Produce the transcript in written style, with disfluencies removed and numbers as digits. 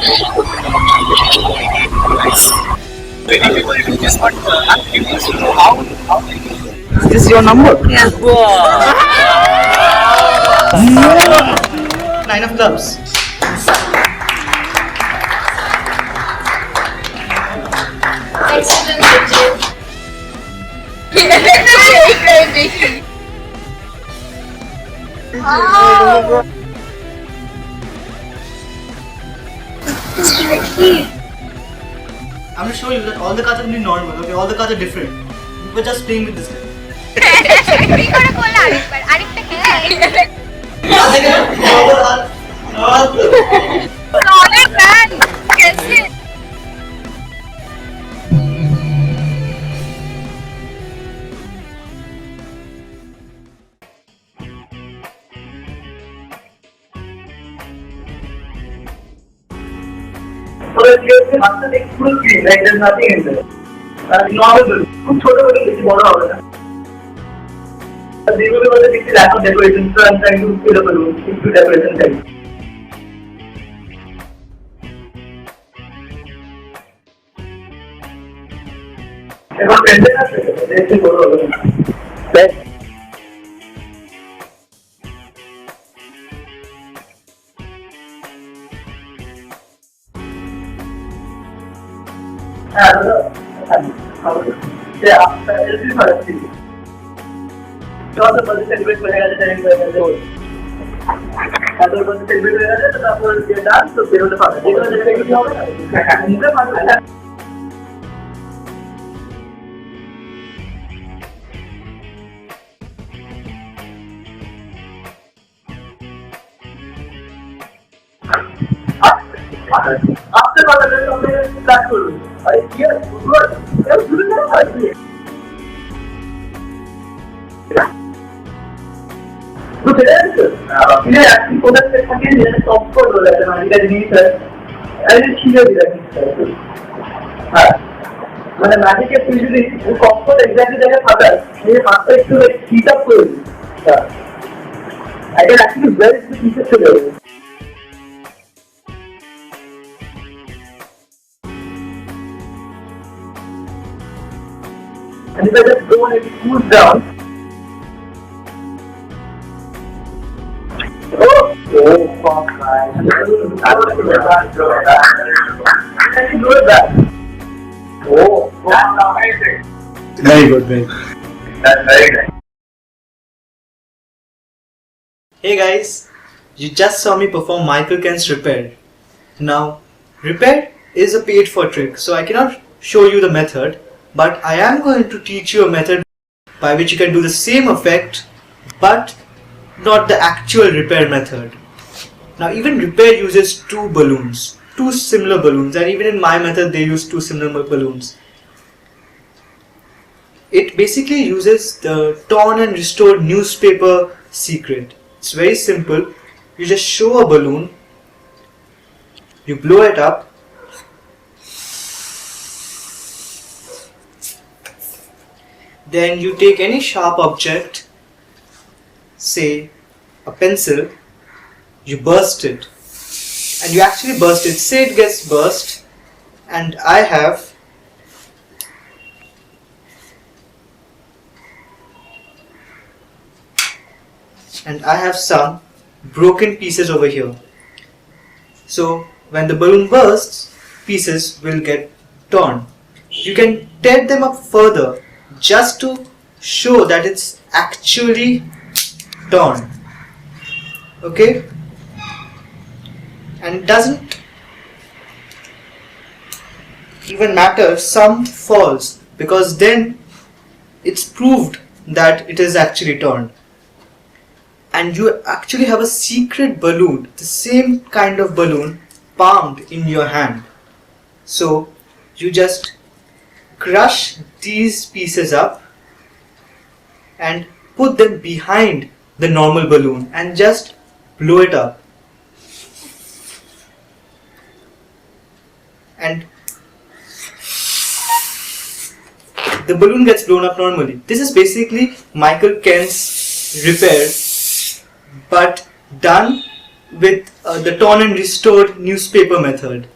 Is this your number? Yeah. Nine of clubs. Excellent, Richard. Wow. It's tricky. I'm going to show you that all the cards are going to be normal, okay? All the cards are different. We're just playing with this guy. Solid man. Gets it. So that you have to take full screen, like there's nothing in there. Normal, খুব ছোট করে বেশি বড় হবে না। যেগুলো বলতে দেখছি lack of decoration, so I'm trying to fill up a room into decoration type. এখন পেন্সিল আছে, দেখছি বড় হবে না। After what I start করুন আরে কি আর গুড এর শুরু না হয় তো সেটা আপনি একটু কোথা থেকে থাকে যেটা টপ কোড হলো এটা মানে এটা জিনিস আরে ছিল দিলা হ্যাঁ মানে ম্যাজিকের ফিজিক্যালি টপ কোড এক্স্যাক্টলি জায়গায় ফাটা এই ফাটা একটু হিট আপ করে হ্যাঁ I can actually wear it to pieces together. And if I just go and it cools down, fuck, man. I can do it back. That's amazing. Very good, very good. That's very nice. Hey guys, you just saw me perform Michael Ken's repAIR. Now, repAIR is a paid for trick, so I cannot show you the method, but I am going to teach you a method by which you can do the same effect, but not the actual repAIR method. Now, even repAIR uses two balloons, two similar balloons, and even in my method they use two similar balloons. It basically uses the torn and restored newspaper secret. It's very simple. You just show a balloon, you blow it up, then you take any sharp object, say a pencil, you burst it, and you actually burst it. Say it gets burst, and I have some broken pieces over here. So when the balloon bursts, pieces will get torn. You can tear them up further just to show that it's actually torn. Okay? And it doesn't even matter if some falls, because then it's proved that it is actually torn. And you actually have a secret balloon, the same kind of balloon, palmed in your hand. So you just crush these pieces up and put them behind the normal balloon and just blow it up. And the balloon gets blown up normally. This is basically Michael Ken's repAIR, but done with the torn and restored newspaper method.